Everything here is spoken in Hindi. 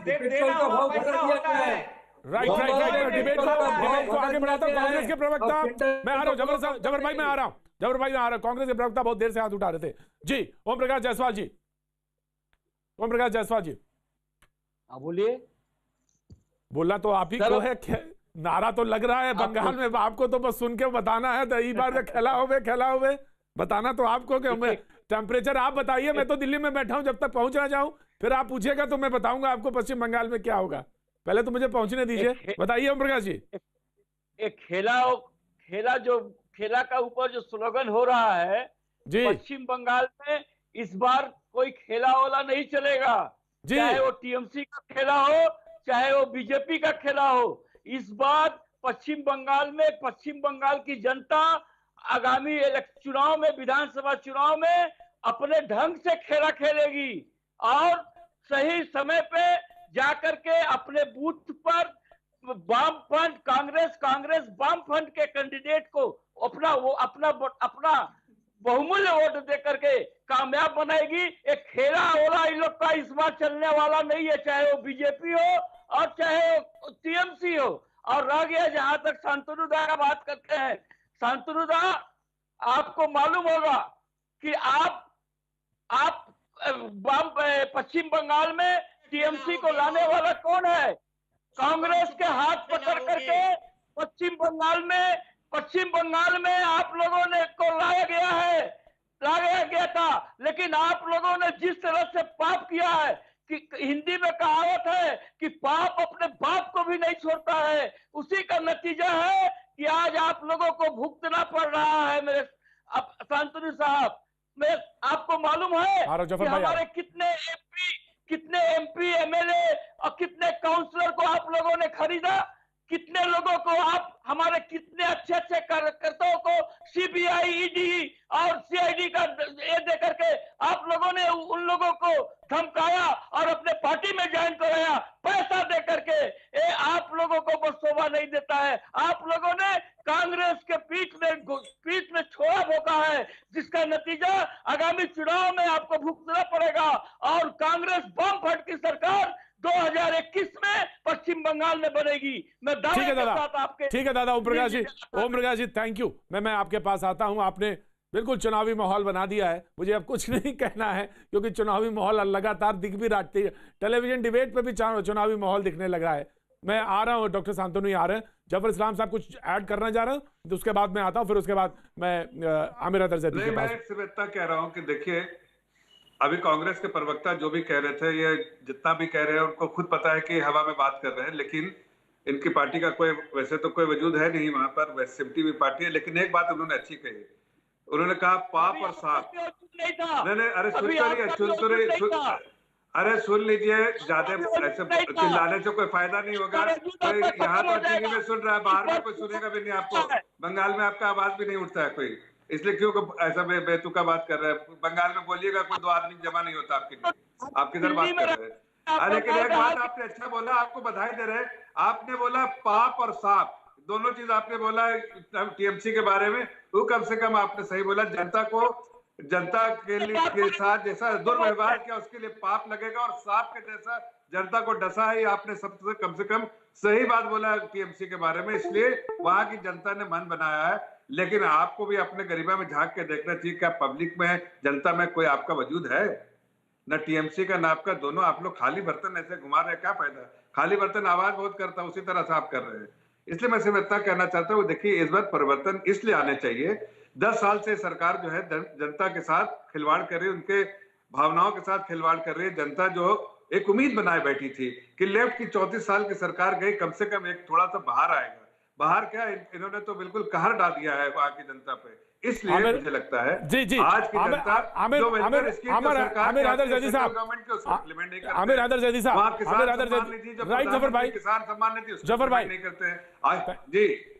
देना हुआ पैसा होता है। राइट डिबेट को आगे बढ़ाता हूँ। कांग्रेस के प्रवक्ता, मैं आ रहा हूँ जबर भाई, मैं आ रहा हूँ कांग्रेस के प्रवक्ता बहुत देर से हाथ उठा रहे थे जी। ओम प्रकाश जायसवाल जी, बोलिए। बोलना तो आप ही को है, नारा तो लग रहा है बंगाल में, आपको तो बस सुन के बताना है। तो इस बार खेला हुए बताना तो आपको कि मैं टेम्परेचर आप बताइए। मैं तो दिल्ली में बैठा हूं, जब तक पहुंच ना जाऊं फिर आप पूछिएगा तो मैं बताऊंगा आपको पश्चिम बंगाल में क्या होगा। पहले तो मुझे पहुंचने दीजिए, बताइए ओम प्रकाश जी। एक खेला का ऊपर जो स्लोगन हो रहा है जी, पश्चिम बंगाल में इस बार कोई खेला वाला नहीं चलेगा। चाहे वो टीएमसी का खेला हो, चाहे वो बीजेपी का खेला हो। इस बार पश्चिम बंगाल की जनता आगामी चुनाव में, विधानसभा चुनाव में अपने ढंग से खेला खेलेगी और सही समय पे जाकर के अपने बूथ पर वामफ्रंट कांग्रेस वामफ्रंट के कैंडिडेट को अपना बहुमूल्य वोट दे करके कामयाब बनाएगी। एक खेला होला इन लोग का इस बार चलने वाला नहीं है, चाहे वो बीजेपी हो और चाहे वो टीएमसी हो। और रह गया जहां तक शांतनु दा का बात करते हैं, शांतनु दा आपको मालूम होगा कि आप पश्चिम बंगाल में टीएमसी को लाने वाला कौन है? कांग्रेस के हाथ पकड़ करके पश्चिम बंगाल में आप लोगों ने को लाया गया था। लेकिन आप लोगों ने जिस तरह से पाप किया है कि हिंदी में कहावत है कि पाप अपने बाप को भी नहीं छोड़ता है, उसी का नतीजा है कि आज आप लोगों को भुगतना पड़ रहा है। मेरे शांतनु साहब, मैं आपको मालूम है कि हमारे कितने एमपी एमएलए और कितने काउंसलर को आप लोगों ने खरीदा, कितने लोगों को आप हमारे कितने अच्छे कार्यकर्ताओं को सीबीआई, ईडी और सीआईडी का ये दे करके आप लोगों ने उन लोगों को धमकाया और अपने पार्टी में ज्वाइन कराया पैसा दे करके। ये आप लोगों को बस शोभा नहीं देता है। आप लोगों ने कांग्रेस के पीठ में छोड़ा भोंका है, जिसका नतीजा आगामी चुनाव में आपको भुगतना पड़ेगा। और कांग्रेस वामफ्रंट की सरकार 2021 में पश्चिम बंगाल में बनेगी। मैं ठीक है दादा ओम प्रकाश जी थैंक यू। मैं आपके पास आता हूं। आपने बिल्कुल चुनावी माहौल बना दिया है, मुझे अब कुछ नहीं कहना है क्योंकि चुनावी माहौल लगातार दिख भी रहा है, टेलीविजन डिबेट पे भी चुनावी माहौल दिखने लगा है। मैं आ रहा हूं, डॉक्टर शांतनु आ रहे हैं, जफर इस्लाम साहब कुछ ऐड करना चाह रहे हैं तो उसके बाद मैं आता हूं, फिर उसके बाद मैं आमिर अतर जैदी के पास। मैं सिर्फ इतना कह रहा हूं कि देखिए अभी कांग्रेस के प्रवक्ता जो भी कह रहे थे, ये जितना भी कह रहे हैं उनको खुद पता है कि हवा में बात कर रहे हैं, लेकिन इनकी पार्टी का कोई वैसे तो कोई वजूद है नहीं वहां पर, वैसे सिमटी हुई पार्टी है। लेकिन एक बात उन्होंने अच्छी कही, उन्होंने कहा पाप और साफ नहीं, अरे सुन लीजिए, ज्यादा ऐसे चिल्लाने से कोई फायदा नहीं होगा। कोई यहाँ तो टीवी में सुन रहा है, बाहर में कोई सुनेगा भी नहीं आपको। बंगाल में आपका आवाज भी नहीं उठता है कोई, इसलिए क्यों ऐसा बेतुका बात कर रहे हैं। बंगाल में बोलिएगा, कोई दो आदमी जमा नहीं होता आपके लिए, आप किधर बात कर रहे हैं। लेकिन एक बात आपने अच्छा बोला, आपको बधाई दे रहे हैं। आपने बोला पाप और साफ, दोनों चीज आपने बोला टीएमसी के बारे में, वो कम से कम आपने सही बोला। जनता के साथ जैसा दुर्व्यवहार किया उसके लिए पाप लगेगा, और साफ के जैसा जनता को डसा है, आपने सबसे कम से कम सही बात बोला टीएमसी के बारे में। इसलिए वहां की जनता ने मन बनाया है। लेकिन आपको भी अपने गरीबा में झांक के देखना चाहिए, क्या पब्लिक में, जनता में कोई आपका वजूद है? न टीएमसी का न आपका, दोनों आप लोग खाली बर्तन ऐसे घुमा रहे हैं, क्या फायदा? खाली बर्तन आवाज बहुत करता है, उसी तरह से आप कर रहे हैं। इसलिए मैं सिर्फ इतना कहना चाहता हूँ, देखिए इस बार परिवर्तन इसलिए आने चाहिए। 10 साल से सरकार जो है जनता के साथ खिलवाड़ कर रही है, उनके भावनाओं के साथ खिलवाड़ कर रही है। जनता जो एक उम्मीद बनाए बैठी थी कि लेफ्ट की 34 साल की सरकार गई, कम से कम एक थोड़ा सा बाहर आएगा। बाहर क्या, इन्होंने तो बिल्कुल कहर डाल दिया है वहां की जनता पे। इसलिए मुझे लगता है जी आज की जनता आमिर अतर जैदी साहब, राइट जफर भाई, जफर भाई नहीं करते हैं जी।